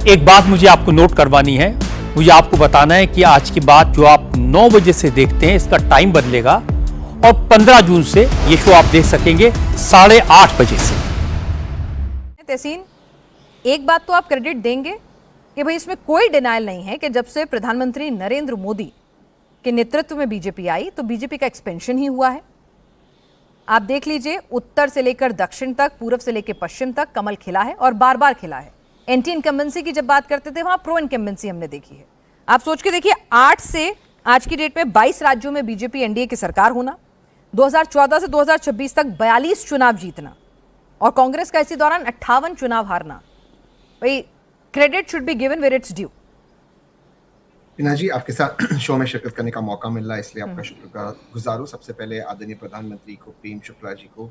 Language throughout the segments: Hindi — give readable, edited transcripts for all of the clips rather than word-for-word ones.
एक बात मुझे आपको नोट करवानी है, मुझे आपको बताना है कि आज की बात जो आप 9 बजे से देखते हैं इसका टाइम बदलेगा और 15 जून से ये शो आप देख सकेंगे 8:30 बजे से। तहसीन, एक बात तो आप क्रेडिट देंगे कि भाई इसमें कोई डिनायल नहीं है कि जब से प्रधानमंत्री नरेंद्र मोदी के नेतृत्व में बीजेपी आई तो बीजेपी का एक्सपेंशन ही हुआ है। आप देख लीजिए, उत्तर से लेकर दक्षिण तक, पूर्व से लेकर पश्चिम तक कमल खिला है और बार बार खिला है। एंटी इनकम्बेंसी की जब बात करते थे वहां प्रो इनकम्बेंसी हमने देखी है। आप सोच के देखिए, 8 से आज की डेट में 22 राज्यों में बीजेपी एनडीए की सरकार होना, 2014 से 2026 तक 42 चुनाव जीतना और कांग्रेस का इसी दौरान 58 चुनाव हारना। भाई credit should be given where it's due. Tina ji, आपके साथ शो में शिरकत करने का मौका मिल रहा है, इसलिए आपका शुक्रगुजार हूँ। सबसे पहले आदरणीय प्रधानमंत्री को, प्रेम शुक्ला जी को,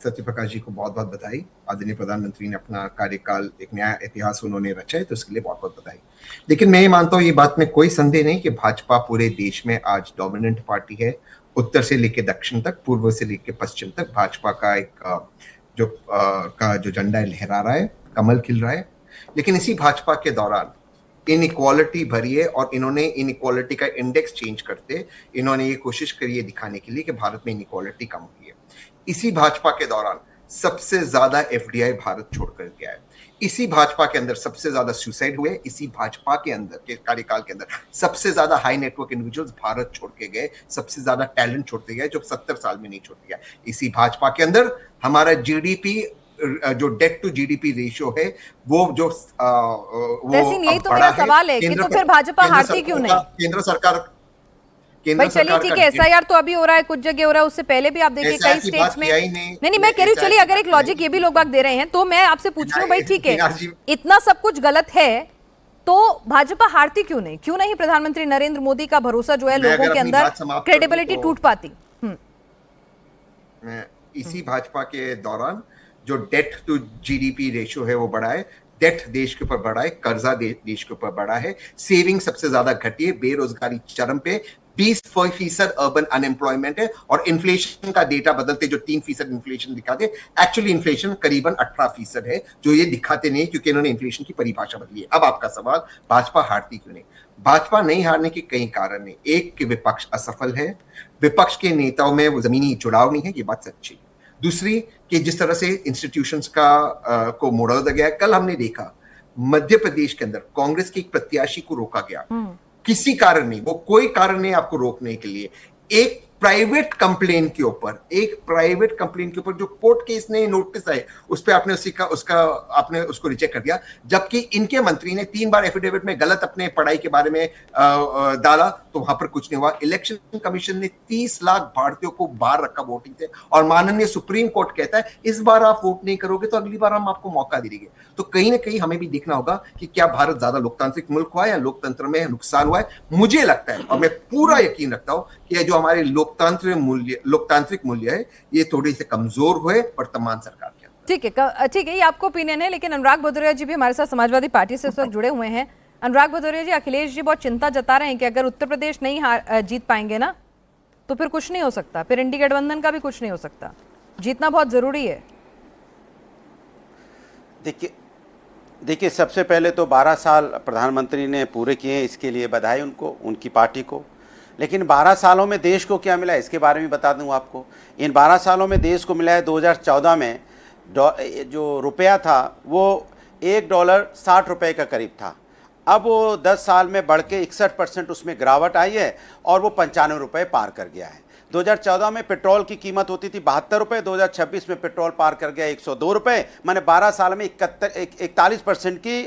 सत्यप्रकाश जी को बहुत बहुत बधाई। आदरणीय प्रधानमंत्री ने अपना कार्यकाल एक नया इतिहास उन्होंने रचा है, तो उसके लिए बहुत बहुत बधाई। लेकिन मैं ये मानता हूँ, ये बात में कोई संदेह नहीं कि भाजपा पूरे देश में आज डोमिनेंट पार्टी है। उत्तर से लेकर दक्षिण तक, पूर्व से लेकर पश्चिम तक भाजपा का एक जो झंडा लहरा रहा है, कमल खिल रहा है। लेकिन इसी भाजपा के दौरान इनइक्वालिटी भरी है और इन्होंने इनइक्वालिटी का इंडेक्स चेंज करते इन्होंने ये कोशिश करी है दिखाने के लिए कि भारत में इनइक्वालिटी कम हुई है। इसी भाजपा के दौरान सबसे ज्यादा एफडीआई भारत छोड़कर गया है। इसी भाजपा के अंदर सबसे ज्यादा सुसाइड हुए। इसी भाजपा के अंदर के कार्यकाल के अंदर सबसे ज्यादा हाई नेटवर्क इंडिविजुअल्स भारत छोड़ के गए, सबसे ज्यादा टैलेंट छोड़ते गए जो 70 साल में नहीं छोड़ गया। इसी भाजपा के अंदर हमारा जीडीपी, जो डेट टू जीडीपी रेशियो है, वो जो यही तो मेरा सवाल है कि तो फिर भाजपा हारती क्यों नहीं? केंद्र सरकार भाई चलिए ठीक है, एसआईआर तो अभी हो रहा है, कुछ जगह हो रहा है, उससे पहले भी आप देखिए कई स्टेट्स में नहीं मैं कह रही हूँ, चलिए अगर एक लॉजिक ये भी लोग बात दे रहे हैं तो मैं आपसे पूछ रही हूँ, भाई ठीक है, इतना सब कुछ गलत है तो भाजपा हारती क्यों नहीं? क्यों नहीं प्रधानमंत्री नरेंद्र मोदी का भरोसा जो है लोगों के अंदर, क्रेडिबिलिटी टूट पाती? इसी भाजपा के दौरान जो डेट टू जीडीपी रेशियो है वो बढ़ा है, डेट देश के ऊपर बढ़ा है, कर्जा देश के ऊपर बढ़ा है, सेविंग सबसे ज्यादा घटी है, बेरोजगारी चरम पे, 20% अर्बन अनएम्प्लॉयमेंट है और इन्फ्लेशन का डेटा बदलते जो 3% इन्फ्लेशन दिखाते, एक्चुअली इन्फ्लेशन करीबन 18% है, जो ये दिखाते नहीं क्योंकि इन्होंने इन्फ्लेशन की परिभाषा बदली है। अब आपका सवाल, भाजपा हारती क्यों नहीं? भाजपा नहीं हारने के कई कारण है। एक कि विपक्ष असफल है, विपक्ष के नेताओं में वो जमीनी जुड़ाव नहीं है, ये बात सच्ची है। दूसरी कि जिस तरह से इंस्टीट्यूशंस को मोड़ा गया है, कल हमने देखा मध्य प्रदेश के अंदर कांग्रेस के एक प्रत्याशी को रोका गया, किसी कारण नहीं, वो कोई कारण नहीं आपको रोकने के लिए। एक प्राइवेट कंप्लेन के ऊपर जो कोर्ट केस ने नोटिस आए उस पे आपने आपने उसको रिजेक्ट कर दिया, जबकि इनके मंत्री ने 3 बार एफिडेविट में गलत अपने पढ़ाई के बारे में डाला, तो वहां पर कुछ नहीं हुआ। इलेक्शन कमीशन ने 30 लाख भारतीयों को बाहर रखा वोटिंग से और माननीय सुप्रीम कोर्ट कहता है इस बार आप वोट नहीं करोगे तो अगली बार हम आपको मौका देंगे। तो कहीं ना कहीं हमें भी देखना होगा कि क्या भारत ज्यादा लोकतांत्रिक मुल्क हुआ है या लोकतंत्र में नुकसान हुआ है। मुझे लगता है और मैं पूरा यकीन रखता हूं कि जो हमारे लोकतांत्रिक मूल्य है ये थोड़े से कमजोर हुए वर्तमान सरकार के। ठीक है, ये आपको ओपिनियन है, लेकिन अनुराग भदौरिया जी भी हमारे साथ समाजवादी पार्टी से इस वक्त जुड़े हुए हैं। अनुराग भदौरिया जी, अखिलेश जी बहुत चिंता जता रहे हैं कि अगर उत्तर प्रदेश नहीं जीत पाएंगे ना तो फिर कुछ नहीं हो सकता, फिर इंडी गठबंधन का भी कुछ नहीं हो सकता, जीतना बहुत जरूरी है। देखिए सबसे पहले तो 12 साल प्रधानमंत्री ने पूरे किए, इसके लिए बधाई उनको, उनकी पार्टी को। लेकिन 12 सालों में देश को क्या मिला इसके बारे में बता दूं आपको। इन 12 सालों में देश को मिला है, 2014 में जो रुपया था वो $1 60 का करीब था। अब वो 10 साल में बढ़ के 61% उसमें गिरावट आई है और वो ₹95 पार कर गया है। 2014 में पेट्रोल की कीमत होती थी ₹72, 2026 में पेट्रोल पार कर गया ₹102, माने 12 साल में 41% की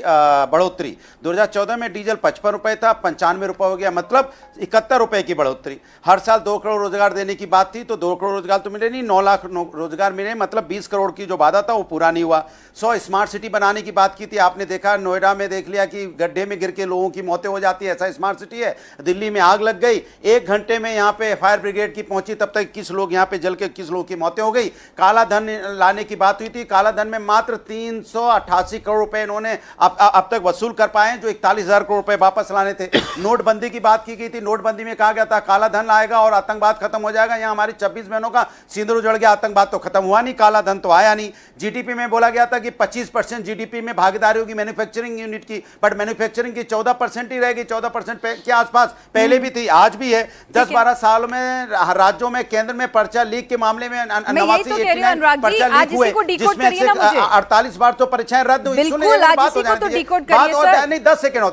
बढ़ोतरी। 2014 में डीजल ₹55 था, ₹95 हो गया, मतलब ₹71 की बढ़ोतरी। हर साल 2 करोड़ रोजगार देने की बात थी तो 2 करोड़ रोजगार तो मिले नहीं, 9 लाख रोजगार मिले, मतलब 20 करोड़ की जो वादा था वो पूरा नहीं हुआ। 100 स्मार्ट सिटी बनाने की बात की थी, आपने देखा नोएडा में देख लिया कि गड्ढे में गिर के लोगों की मौतें हो जाती है, ऐसा स्मार्ट सिटी है। दिल्ली में आग लग गई, 1 घंटे में यहाँ पे फायर ब्रिगेड की पहुंची तब तक किस लोग यहाँ पे जल के किस लोग की मौतें हो गई। काला धन लाने की बात हुई थी, काला धन में मात्र 388 करोड़ रुपए इन्होंने अब तक वसूल कर पाए, जो 41,000 करोड़ रुपए वापस लाने थे। नोटबंदी की बात की गई थी, नोटबंदी में कहा गया था काला धन आएगा और आतंकवाद खत्म हो जाएगा। यहाँ हमारी 26 बहनों का सिंदूर उजड़ गया, आतंकवाद तो खत्म हुआ नहीं, काला धन तो आया नहीं। जीडीपी में बोला गया था कि 25% जीडीपी में भागीदारी होगी मैन्युफैक्चरिंग यूनिट की, बट मैन्युफैक्चरिंग की 14% ही रहेगी, 14% के आसपास पहले भी थी, आज भी है। 10-12 साल में राज्यों में केंद्र में पर्चा लीक के मामले में 89 पर्चा लीक हुए, जिसमें से 48 बार तो परीक्षाएं रद्द हुई। बिल्कुल, आज इसी को तो डिकोड करिए सर। नहीं 10 सेकंड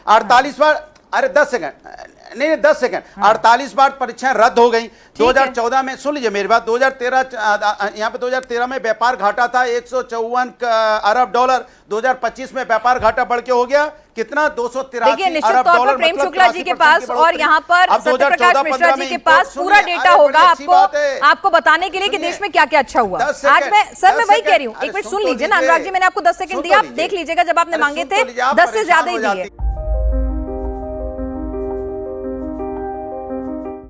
48 बार, अरे 10 सेकंड नहीं 10 सेकंड, 48 बार परीक्षाएं रद्द हो गई। 2014 में, सुन लीजिए मेरी बात, 2013 यहाँ पे 2013 में व्यापार घाटा था 154 अरब डॉलर, 2025 में व्यापार घाटा बढ़ के हो गया कितना, 283 अरब डॉलर। प्रेम शुक्ला जी के पास और यहाँ पर सत्यप्रकाश मिश्रा जी के पास पूरा डेटा होगा आपको बताने के लिए कि देश में क्या क्या अच्छा हुआ। आज मैं वही कह रही हूँ, एक मिनट सुन लीजिए ना अनुराग जी, मैंने आपको 10 सेकंड दिया, आप देख लीजिएगा, जब आपने मांगे थे 10 से ज्यादा ही दिए।